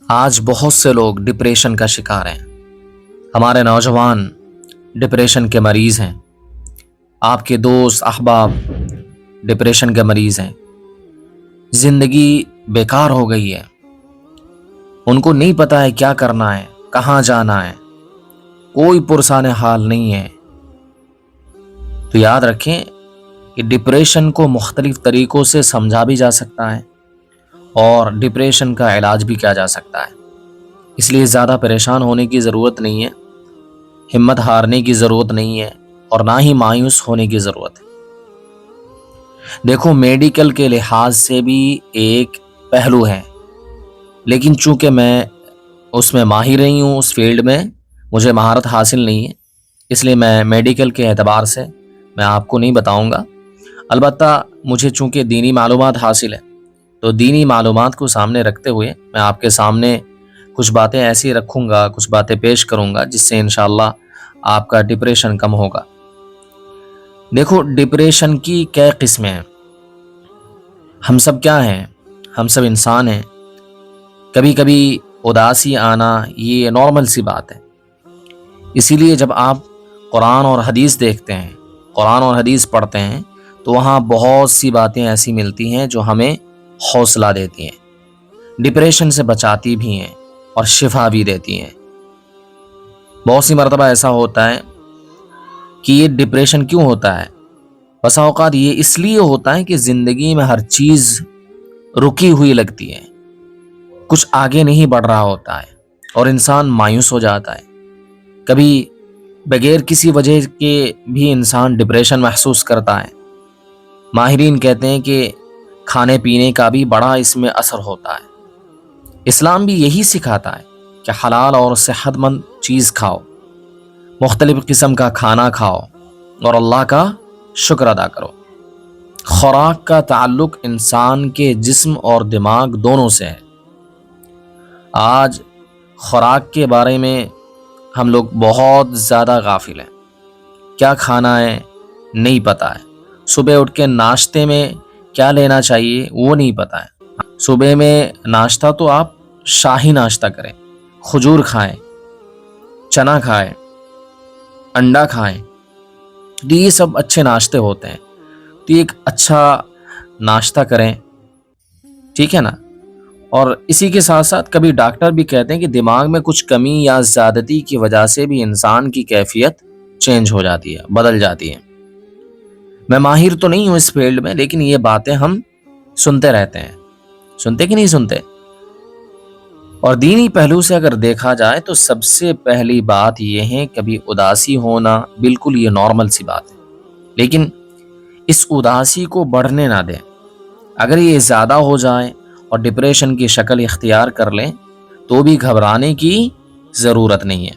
آج بہت سے لوگ ڈپریشن کا شکار ہیں۔ ہمارے نوجوان ڈپریشن کے مریض ہیں۔ آپ کے دوست احباب ڈپریشن کے مریض ہیں۔ زندگی بیکار ہو گئی ہے، ان کو نہیں پتا ہے کیا کرنا ہے، کہاں جانا ہے، کوئی پرسان حال نہیں ہے۔ تو یاد رکھیں کہ ڈپریشن کو مختلف طریقوں سے سمجھا بھی جا سکتا ہے اور ڈپریشن کا علاج بھی کیا جا سکتا ہے۔ اس لیے زیادہ پریشان ہونے کی ضرورت نہیں ہے، ہمت ہارنے کی ضرورت نہیں ہے، اور نہ ہی مایوس ہونے کی ضرورت ہے۔ دیکھو، میڈیکل کے لحاظ سے بھی ایک پہلو ہے، لیکن چونکہ میں اس میں ماہر نہیں ہوں، اس فیلڈ میں مجھے مہارت حاصل نہیں ہے، اس لیے میں میڈیکل کے اعتبار سے میں آپ کو نہیں بتاؤں گا۔ البتہ مجھے چونکہ دینی معلومات حاصل ہے، تو دینی معلومات کو سامنے رکھتے ہوئے میں آپ کے سامنے کچھ باتیں ایسی رکھوں گا، کچھ باتیں پیش کروں گا جس سے انشاءاللہ آپ کا ڈپریشن کم ہوگا۔ دیکھو، ڈپریشن کی کئی قسمیں ہیں۔ ہم سب کیا ہیں؟ ہم سب انسان ہیں۔ کبھی کبھی اداسی آنا یہ نارمل سی بات ہے۔ اسی لیے جب آپ قرآن اور حدیث دیکھتے ہیں، قرآن اور حدیث پڑھتے ہیں، تو وہاں بہت سی باتیں ایسی ملتی ہیں جو ہمیں حوصلہ دیتی ہیں، ڈپریشن سے بچاتی بھی ہیں اور شفا بھی دیتی ہیں۔ بہت سی مرتبہ ایسا ہوتا ہے کہ یہ ڈپریشن کیوں ہوتا ہے؟ بسا اوقات یہ اس لیے ہوتا ہے کہ زندگی میں ہر چیز رکی ہوئی لگتی ہے، کچھ آگے نہیں بڑھ رہا ہوتا ہے اور انسان مایوس ہو جاتا ہے۔ کبھی بغیر کسی وجہ کے بھی انسان ڈپریشن محسوس کرتا ہے۔ ماہرین کہتے ہیں کہ کھانے پینے کا بھی بڑا اس میں اثر ہوتا ہے۔ اسلام بھی یہی سکھاتا ہے کہ حلال اور صحت مند چیز کھاؤ، مختلف قسم کا کھانا کھاؤ اور اللہ کا شکر ادا کرو۔ خوراک کا تعلق انسان کے جسم اور دماغ دونوں سے ہے۔ آج خوراک کے بارے میں ہم لوگ بہت زیادہ غافل ہیں۔ کیا کھانا ہے نہیں پتہ ہے، صبح اٹھ کے ناشتے میں کیا لینا چاہیے وہ نہیں پتہ ہے۔ صبح میں ناشتہ تو آپ شاہی ناشتہ کریں، کھجور کھائیں، چنا کھائیں، انڈا کھائیں، تو یہ سب اچھے ناشتے ہوتے ہیں۔ تو ایک اچھا ناشتہ کریں، ٹھیک ہے نا؟ اور اسی کے ساتھ ساتھ کبھی ڈاکٹر بھی کہتے ہیں کہ دماغ میں کچھ کمی یا زیادتی کی وجہ سے بھی انسان کی کیفیت چینج ہو جاتی ہے، بدل جاتی ہے۔ میں ماہر تو نہیں ہوں اس فیلڈ میں، لیکن یہ باتیں ہم سنتے رہتے ہیں۔ سنتے کہ نہیں سنتے؟ اور دینی پہلو سے اگر دیکھا جائے تو سب سے پہلی بات یہ ہے، کبھی اداسی ہونا بالکل یہ نارمل سی بات ہے، لیکن اس اداسی کو بڑھنے نہ دیں۔ اگر یہ زیادہ ہو جائے اور ڈپریشن کی شکل اختیار کر لیں تو بھی گھبرانے کی ضرورت نہیں ہے۔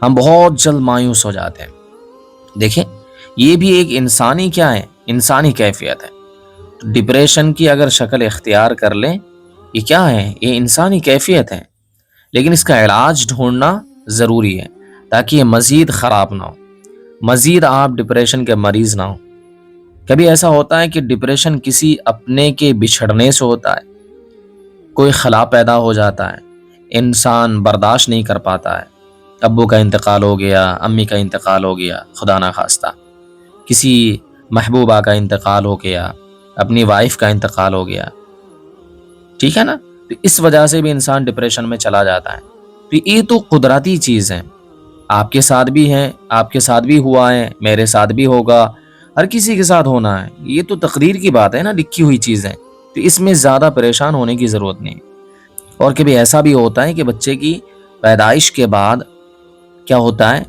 ہم بہت جلد مایوس ہو جاتے ہیں۔ دیکھیں، یہ بھی ایک انسانی کیا ہے؟ انسانی کیفیت ہے۔ ڈپریشن کی اگر شکل اختیار کر لیں، یہ کیا ہے؟ یہ انسانی کیفیت ہے، لیکن اس کا علاج ڈھونڈنا ضروری ہے تاکہ یہ مزید خراب نہ ہو، مزید آپ ڈپریشن کے مریض نہ ہو۔ کبھی ایسا ہوتا ہے کہ ڈپریشن کسی اپنے کے بچھڑنے سے ہوتا ہے، کوئی خلا پیدا ہو جاتا ہے، انسان برداشت نہیں کر پاتا ہے، ابو کا انتقال ہو گیا، امی کا انتقال ہو گیا، خدا نہ خواستہ کسی محبوبہ کا انتقال ہو گیا، اپنی وائف کا انتقال ہو گیا، ٹھیک ہے نا؟ تو اس وجہ سے بھی انسان ڈپریشن میں چلا جاتا ہے۔ تو یہ تو قدرتی چیز ہے، آپ کے ساتھ بھی ہے، آپ کے ساتھ بھی ہوا ہے، میرے ساتھ بھی ہوگا، ہر کسی کے ساتھ ہونا ہے۔ یہ تو تقدیر کی بات ہے نا، لکھی ہوئی چیز ہے، تو اس میں زیادہ پریشان ہونے کی ضرورت نہیں۔ اور کبھی ایسا بھی ہوتا ہے کہ بچے کی پیدائش کے بعد کیا ہوتا ہے،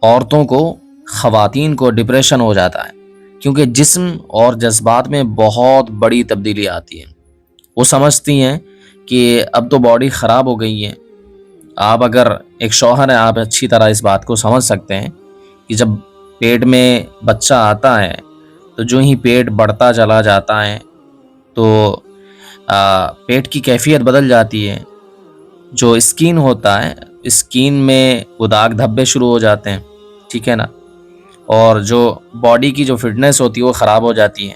عورتوں کو، خواتین کو ڈپریشن ہو جاتا ہے، کیونکہ جسم اور جذبات میں بہت بڑی تبدیلی آتی ہے۔ وہ سمجھتی ہیں کہ اب تو باڈی خراب ہو گئی ہے۔ آپ اگر ایک شوہر ہیں، آپ اچھی طرح اس بات کو سمجھ سکتے ہیں کہ جب پیٹ میں بچہ آتا ہے تو جو ہی پیٹ بڑھتا چلا جاتا ہے تو پیٹ کی کیفیت بدل جاتی ہے۔ جو اسکین ہوتا ہے، اسکین میں وہ داغ دھبے شروع ہو جاتے ہیں، ٹھیک ہے نا؟ اور جو باڈی کی جو فٹنس ہوتی ہے وہ خراب ہو جاتی ہے۔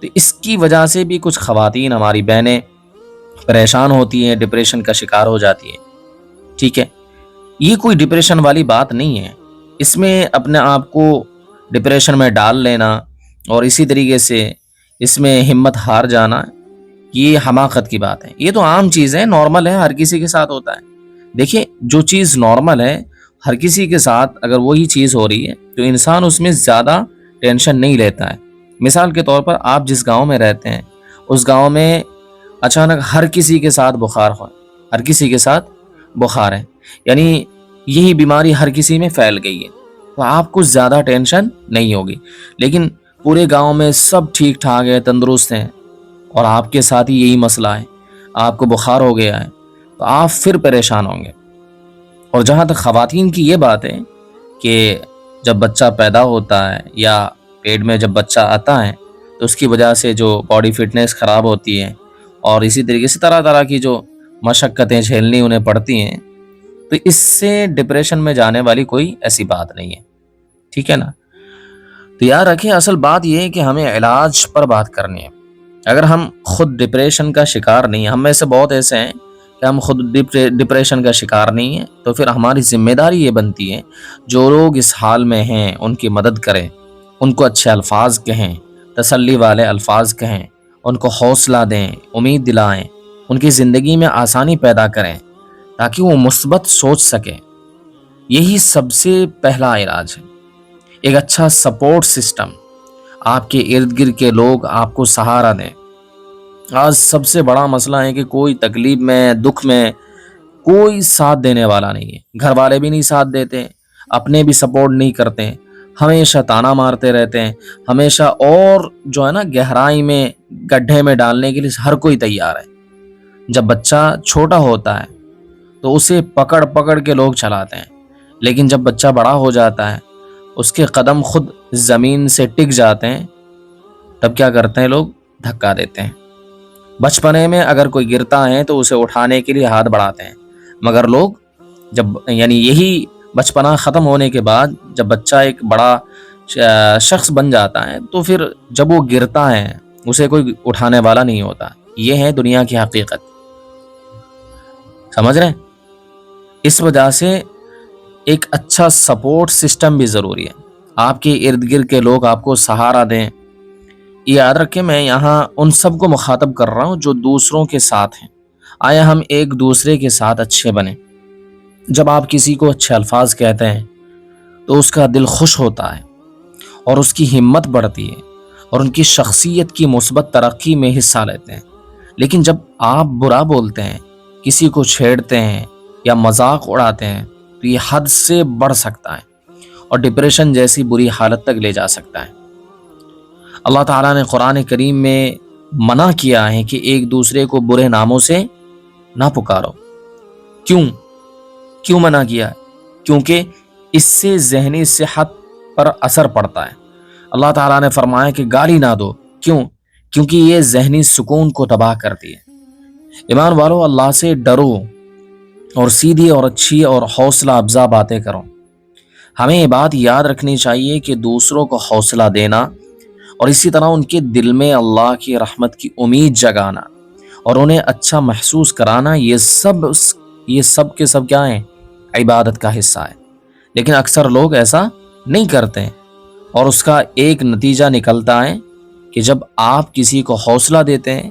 تو اس کی وجہ سے بھی کچھ خواتین، ہماری بہنیں پریشان ہوتی ہیں، ڈپریشن کا شکار ہو جاتی ہیں. ٹھیک ہے، یہ کوئی ڈپریشن والی بات نہیں ہے. اس میں اپنے آپ کو ڈپریشن میں ڈال لینا اور اسی طریقے سے اس میں ہمت ہار جانا، یہ حماقت کی بات ہے. یہ تو عام چیز ہے، نارمل ہے، ہر کسی کے ساتھ ہوتا ہے. دیکھیں، جو چیز نارمل ہے ہر کسی کے ساتھ، اگر وہی چیز ہو رہی ہے تو انسان اس میں زیادہ ٹینشن نہیں لیتا ہے. مثال کے طور پر آپ جس گاؤں میں رہتے ہیں اس گاؤں میں اچانک ہر کسی کے ساتھ بخار ہو، ہر کسی کے ساتھ بخار ہے، یعنی یہی بیماری ہر کسی میں پھیل گئی ہے، تو آپ کو زیادہ ٹینشن نہیں ہوگی. لیکن پورے گاؤں میں سب ٹھیک ٹھاک ہے، تندرست ہیں، اور آپ کے ساتھ ہی یہی مسئلہ ہے، آپ کو بخار ہو گیا ہے، تو آپ پھر پریشان ہوں گے. اور جہاں تک خواتین کی یہ بات ہے کہ جب بچہ پیدا ہوتا ہے یا پیٹ میں جب بچہ آتا ہے تو اس کی وجہ سے جو باڈی فٹنس خراب ہوتی ہے اور اسی طریقے سے طرح طرح کی جو مشقتیں جھیلنی انہیں پڑتی ہیں، تو اس سے ڈپریشن میں جانے والی کوئی ایسی بات نہیں ہے. ٹھیک ہے نا؟ تو یاد رکھیں، اصل بات یہ ہے کہ ہمیں علاج پر بات کرنی ہے. اگر ہم خود ڈپریشن کا شکار نہیں ہیں، ہم میں سے بہت ایسے ہیں کہ ہم خود ڈپریشن کا شکار نہیں ہیں، تو پھر ہماری ذمہ داری یہ بنتی ہے جو لوگ اس حال میں ہیں ان کی مدد کریں، ان کو اچھے الفاظ کہیں، تسلی والے الفاظ کہیں، ان کو حوصلہ دیں، امید دلائیں، ان کی زندگی میں آسانی پیدا کریں تاکہ وہ مثبت سوچ سکیں. یہی سب سے پہلا علاج ہے. ایک اچھا سپورٹ سسٹم، آپ کے ارد گرد کے لوگ آپ کو سہارا دیں. آج سب سے بڑا مسئلہ ہے کہ کوئی تکلیف میں، دکھ میں کوئی ساتھ دینے والا نہیں ہے. گھر والے بھی نہیں ساتھ دیتے، اپنے بھی سپورٹ نہیں کرتے، ہمیشہ تانا مارتے رہتے ہیں، ہمیشہ، اور جو ہے نا گہرائی میں گڈھے میں ڈالنے کے لیے ہر کوئی تیار ہے. جب بچہ چھوٹا ہوتا ہے تو اسے پکڑ پکڑ کے لوگ چلاتے ہیں، لیکن جب بچہ بڑا ہو جاتا ہے، اس کے قدم خود زمین سے ٹک جاتے ہیں، تب کیا کرتے ہیں؟ لوگ دھکا دیتے ہیں. بچپنے میں اگر کوئی گرتا ہے تو اسے اٹھانے کے لیے ہاتھ بڑھاتے ہیں، مگر لوگ جب، یعنی یہی بچپنا ختم ہونے کے بعد جب بچہ ایک بڑا شخص بن جاتا ہے تو پھر جب وہ گرتا ہے اسے کوئی اٹھانے والا نہیں ہوتا. یہ ہے دنیا کی حقیقت. سمجھ رہے ہیں؟ اس وجہ سے ایک اچھا سپورٹ سسٹم بھی ضروری ہے. آپ کے ارد گرد کے لوگ آپ کو سہارا دیں. یاد رکھیں، میں یہاں ان سب کو مخاطب کر رہا ہوں جو دوسروں کے ساتھ ہیں. آیا ہم ایک دوسرے کے ساتھ اچھے بنیں. جب آپ کسی کو اچھے الفاظ کہتے ہیں تو اس کا دل خوش ہوتا ہے اور اس کی ہمت بڑھتی ہے اور ان کی شخصیت کی مثبت ترقی میں حصہ لیتے ہیں. لیکن جب آپ برا بولتے ہیں، کسی کو چھیڑتے ہیں یا مذاق اڑاتے ہیں تو یہ حد سے بڑھ سکتا ہے اور ڈپریشن جیسی بری حالت تک لے جا سکتا ہے. اللہ تعالیٰ نے قرآن کریم میں منع کیا ہے کہ ایک دوسرے کو برے ناموں سے نہ پکارو. کیوں منع کیا؟ کیونکہ اس سے ذہنی صحت پر اثر پڑتا ہے. اللہ تعالیٰ نے فرمایا کہ گالی نہ دو. کیونکہ یہ ذہنی سکون کو تباہ کرتی ہے. ایمان والو، اللہ سے ڈرو اور سیدھی اور اچھی اور حوصلہ افزا باتیں کرو. ہمیں یہ بات یاد رکھنی چاہیے کہ دوسروں کو حوصلہ دینا اور اسی طرح ان کے دل میں اللہ کی رحمت کی امید جگانا اور انہیں اچھا محسوس کرانا، یہ سب کے سب کیا ہیں؟ عبادت کا حصہ ہے. لیکن اکثر لوگ ایسا نہیں کرتے اور اس کا ایک نتیجہ نکلتا ہے کہ جب آپ کسی کو حوصلہ دیتے ہیں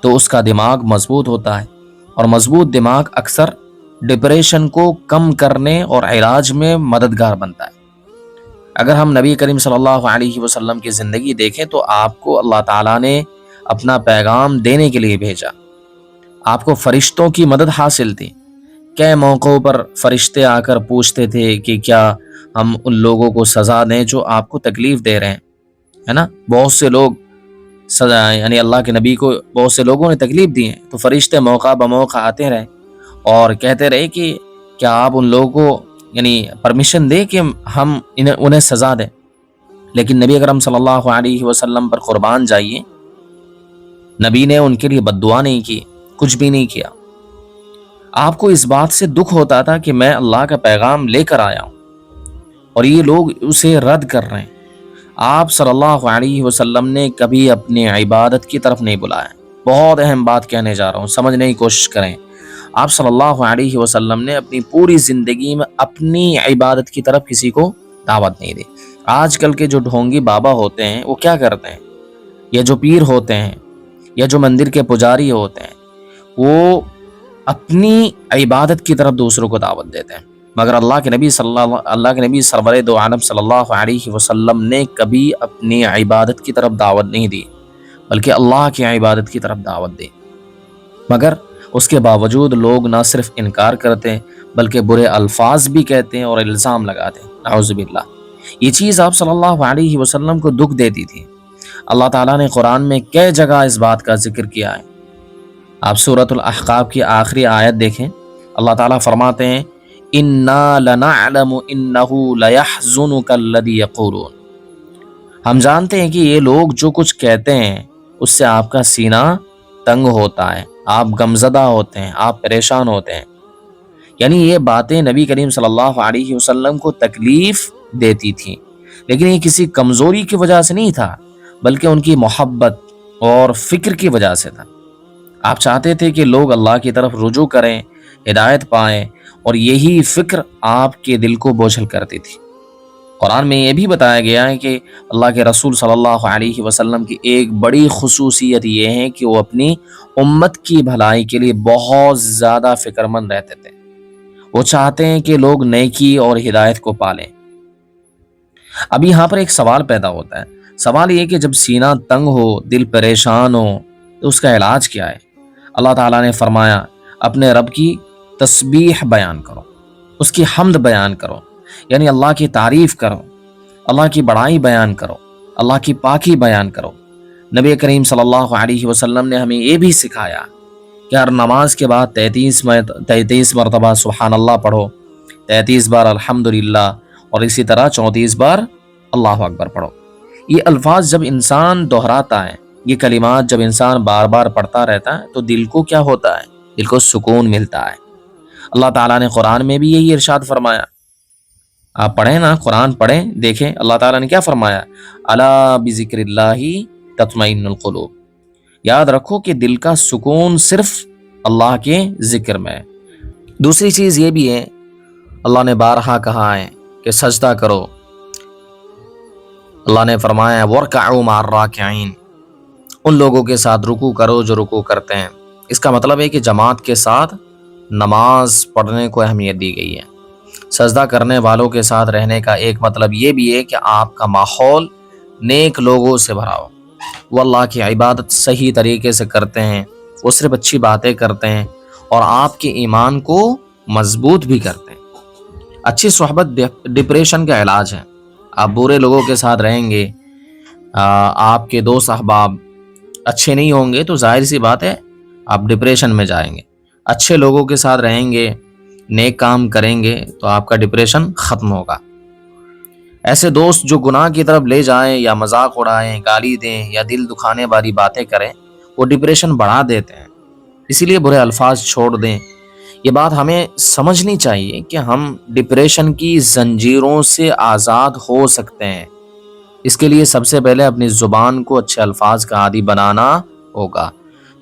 تو اس کا دماغ مضبوط ہوتا ہے، اور مضبوط دماغ اکثر ڈپریشن کو کم کرنے اور علاج میں مددگار بنتا ہے. اگر ہم نبی کریم صلی اللہ علیہ وسلم کی زندگی دیکھیں تو آپ کو اللہ تعالیٰ نے اپنا پیغام دینے کے لیے بھیجا. آپ کو فرشتوں کی مدد حاصل تھی. کئی موقعوں پر فرشتے آ کر پوچھتے تھے کہ کیا ہم ان لوگوں کو سزا دیں جو آپ کو تکلیف دے رہے ہیں، ہے نا؟ بہت سے لوگ یعنی اللہ کے نبی کو بہت سے لوگوں نے تکلیف دی ہیں، تو فرشتے موقع بموقع آتے رہے اور کہتے رہے کہ کیا آپ ان لوگوں کو یعنی پرمیشن دیں کہ ہم انہیں سزا دیں. لیکن نبی اکرم صلی اللہ علیہ وسلم پر قربان جائیے، نبی نے ان کے لیے بد دعا نہیں کی، کچھ بھی نہیں کیا. آپ کو اس بات سے دکھ ہوتا تھا کہ میں اللہ کا پیغام لے کر آیا ہوں اور یہ لوگ اسے رد کر رہے ہیں. آپ صلی اللہ علیہ وسلم نے کبھی اپنی عبادت کی طرف نہیں بلایا، بہت اہم بات کہنے جا رہا ہوں، سمجھنے کی کوشش کریں۔ آپ صلی اللہ علیہ وسلم نے اپنی پوری زندگی میں اپنی عبادت کی طرف کسی کو دعوت نہیں دی۔ آج کل کے جو ڈھونگی بابا ہوتے ہیں وہ کیا کرتے ہیں، یا جو پیر ہوتے ہیں یا جو مندر کے پجاری ہوتے ہیں، وہ اپنی عبادت کی طرف دوسروں کو دعوت دیتے ہیں، مگر اللہ کے نبی سرور دو عالم صلی اللہ علیہ وسلم نے کبھی اپنی عبادت کی طرف دعوت نہیں دی، بلکہ اللہ کی عبادت کی طرف دعوت دی۔ مگر اس کے باوجود لوگ نہ صرف انکار کرتے ہیں بلکہ برے الفاظ بھی کہتے ہیں اور الزام لگاتے ہیں، نعوذ باللہ۔ یہ چیز آپ صلی اللہ علیہ وسلم کو دکھ دیتی تھی۔ اللہ تعالیٰ نے قرآن میں کئی جگہ اس بات کا ذکر کیا ہے۔ آپ سورۃ الاحقاف کی آخری آیت دیکھیں، اللہ تعالیٰ فرماتے ہیں اِنَّا لَنَعْلَمُ إِنَّهُ لَيَحْزُنُكَ الَّذِي يَقُولُونَ، ہم جانتے ہیں کہ یہ لوگ جو کچھ کہتے ہیں اس سے آپ کا سینہ تنگ ہوتا ہے، آپ غمزدہ ہوتے ہیں، آپ پریشان ہوتے ہیں۔ یعنی یہ باتیں نبی کریم صلی اللہ علیہ وسلم کو تکلیف دیتی تھیں، لیکن یہ کسی کمزوری کی وجہ سے نہیں تھا، بلکہ ان کی محبت اور فکر کی وجہ سے تھا۔ آپ چاہتے تھے کہ لوگ اللہ کی طرف رجوع کریں، ہدایت پائیں، اور یہی فکر آپ کے دل کو بوجھل کرتی تھی۔ قرآن میں یہ بھی بتایا گیا ہے کہ اللہ کے رسول صلی اللہ علیہ وسلم کی ایک بڑی خصوصیت یہ ہے کہ وہ اپنی امت کی بھلائی کے لیے بہت زیادہ فکر مند رہتے تھے۔ وہ چاہتے ہیں کہ لوگ نیکی اور ہدایت کو پالیں۔ اب یہاں پر ایک سوال پیدا ہوتا ہے، سوال یہ کہ جب سینہ تنگ ہو، دل پریشان ہو، تو اس کا علاج کیا ہے؟ اللہ تعالیٰ نے فرمایا اپنے رب کی تسبیح بیان کرو، اس کی حمد بیان کرو، یعنی اللہ کی تعریف کرو، اللہ کی بڑائی بیان کرو، اللہ کی پاکی بیان کرو۔ نبی کریم صلی اللہ علیہ وسلم نے ہمیں یہ بھی سکھایا کہ ہر نماز کے بعد 33 مرتبہ سبحان اللہ پڑھو، 33 بار الحمدللہ، اور اسی طرح 34 بار اللہ اکبر پڑھو۔ یہ الفاظ جب انسان دہراتا ہے، یہ کلمات جب انسان بار بار پڑھتا رہتا ہے، تو دل کو کیا ہوتا ہے؟ دل کو سکون ملتا ہے۔ اللہ تعالیٰ نے قرآن میں بھی یہی ارشاد فرمایا، آپ پڑھیں نا، قرآن پڑھیں، دیکھیں اللہ تعالیٰ نے کیا فرمایا، الا بذکر اللہ تطمئن القلوب، یاد رکھو کہ دل کا سکون صرف اللہ کے ذکر میں ہے۔ دوسری چیز یہ بھی ہے، اللہ نے بارہا کہا ہے کہ سجدہ کرو۔ اللہ نے فرمایا وَارْكَعُوا مَعَ الرَّاكِعِينَ، ان لوگوں کے ساتھ رکوع کرو جو رکوع کرتے ہیں۔ اس کا مطلب ہے کہ جماعت کے ساتھ نماز پڑھنے کو اہمیت دی گئی ہے۔ سجدہ کرنے والوں کے ساتھ رہنے کا ایک مطلب یہ بھی ہے کہ آپ کا ماحول نیک لوگوں سے بھرا ہو، وہ اللہ کی عبادت صحیح طریقے سے کرتے ہیں، وہ صرف اچھی باتیں کرتے ہیں اور آپ کے ایمان کو مضبوط بھی کرتے ہیں۔ اچھی صحبت ڈپریشن کا علاج ہے۔ آپ برے لوگوں کے ساتھ رہیں گے، آپ کے دوست احباب اچھے نہیں ہوں گے تو ظاہر سی بات ہے آپ ڈپریشن میں جائیں گے۔ اچھے لوگوں کے ساتھ رہیں گے، نیک کام کریں گے تو آپ کا ڈپریشن ختم ہوگا۔ ایسے دوست جو گناہ کی طرف لے جائیں یا مذاق اڑائیں، گالی دیں یا دل دکھانے والی باتیں کریں، وہ ڈپریشن بڑھا دیتے ہیں۔ اسی لیے برے الفاظ چھوڑ دیں۔ یہ بات ہمیں سمجھنی چاہیے کہ ہم ڈپریشن کی زنجیروں سے آزاد ہو سکتے ہیں۔ اس کے لیے سب سے پہلے اپنی زبان کو اچھے الفاظ کا عادی بنانا ہوگا۔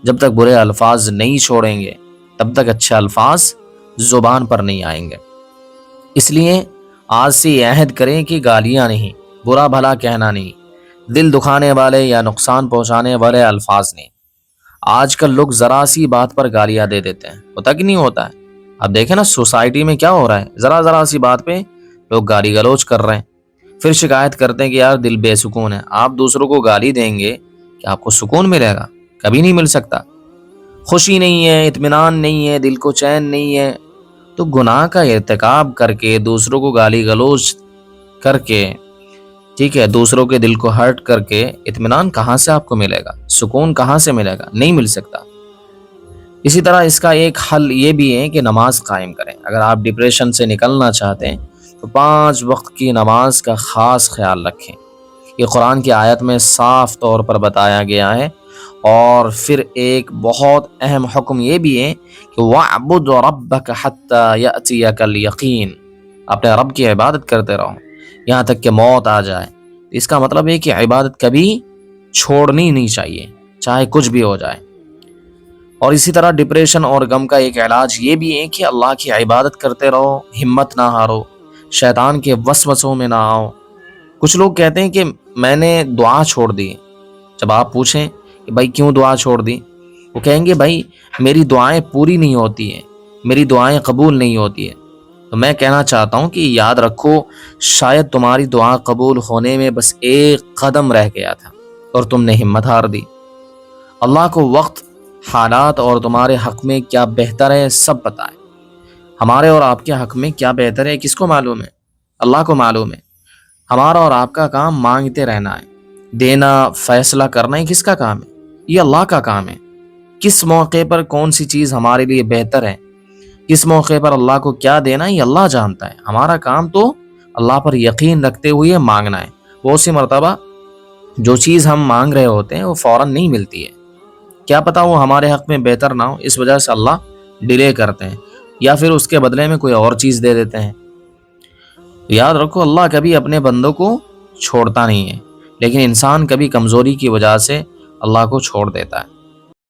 جب تک برے الفاظ نہیں چھوڑیں گے تب تک اچھے الفاظ زبان پر نہیں آئیں گے۔ اس لیے آج سے یہ عہد کریں کہ گالیاں نہیں، برا بھلا کہنا نہیں، دل دکھانے والے یا نقصان پہنچانے والے الفاظ نہیں۔ آج کل لوگ ذرا سی بات پر گالیاں دے دیتے ہیں، ہوتا کہ نہیں ہوتا ہے؟ اب دیکھیں نا سوسائٹی میں کیا ہو رہا ہے، ذرا سی بات پہ لوگ گالی گلوچ کر رہے ہیں، پھر شکایت کرتے ہیں کہ یار دل بے سکون ہے۔ آپ دوسروں کو گالی دیں گے کہ آپ کو سکون ملے گا؟ کبھی نہیں مل سکتا۔ خوشی نہیں ہے، اطمینان نہیں ہے، دل کو چین نہیں ہے، تو گناہ کا ارتکاب کر کے، دوسروں کو گالی گلوچ کر کے، ٹھیک ہے، دوسروں کے دل کو ہرٹ کر کے اطمینان کہاں سے آپ کو ملے گا؟ سکون کہاں سے ملے گا؟ نہیں مل سکتا۔ اسی طرح اس کا ایک حل یہ بھی ہے کہ نماز قائم کریں۔ اگر آپ ڈپریشن سے نکلنا چاہتے ہیں تو 5 وقت کی نماز کا خاص خیال رکھیں۔ یہ قرآن کی آیت میں صاف طور پر بتایا گیا ہے۔ اور پھر ایک بہت اہم حکم یہ بھی ہے کہ وَاعْبُدْ رَبَّكَ حَتَّى يَأْتِيَكَ الْيَقِينُ، اپنے رب کی عبادت کرتے رہو یہاں تک کہ موت آ جائے۔ اس کا مطلب ہے کہ عبادت کبھی چھوڑنی نہیں چاہیے، چاہے کچھ بھی ہو جائے۔ اور اسی طرح ڈپریشن اور غم کا ایک علاج یہ بھی ہے کہ اللہ کی عبادت کرتے رہو، ہمت نہ ہارو، شیطان کے وسوسوں میں نہ آؤ۔ کچھ لوگ کہتے ہیں کہ میں نے دعا چھوڑ دی۔ جب آپ پوچھیں کہ بھائی کیوں دعا چھوڑ دی، وہ کہیں گے بھائی میری دعائیں پوری نہیں ہوتی ہیں، میری دعائیں قبول نہیں ہوتی ہیں۔ تو میں کہنا چاہتا ہوں کہ یاد رکھو، شاید تمہاری دعا قبول ہونے میں بس ایک قدم رہ گیا تھا اور تم نے ہمت ہار دی۔ اللہ کو وقت، حالات اور تمہارے حق میں کیا بہتر ہے سب پتہ ہے۔ ہمارے اور آپ کے حق میں کیا بہتر ہے کس کو معلوم ہے؟ اللہ کو معلوم ہے۔ ہمارا اور آپ کا کام مانگتے رہنا ہے، دینا، فیصلہ کرنا، یہ کس کا کام ہے؟ یہ اللہ کا کام ہے۔ کس موقع پر کون سی چیز ہمارے لیے بہتر ہے، کس موقع پر اللہ کو کیا دینا، یہ اللہ جانتا ہے۔ ہمارا کام تو اللہ پر یقین رکھتے ہوئے مانگنا ہے۔ بہت سی مرتبہ جو چیز ہم مانگ رہے ہوتے ہیں وہ فوراً نہیں ملتی ہے، کیا پتہ وہ ہمارے حق میں بہتر نہ ہو، اس وجہ سے اللہ ڈیلے کرتے ہیں یا پھر اس کے بدلے میں کوئی اور چیز دے دیتے ہیں۔ یاد رکھو، اللہ کبھی اپنے بندوں کو چھوڑتا نہیں ہے، لیکن انسان کبھی کمزوری کی وجہ سے اللہ کو چھوڑ دیتا ہے۔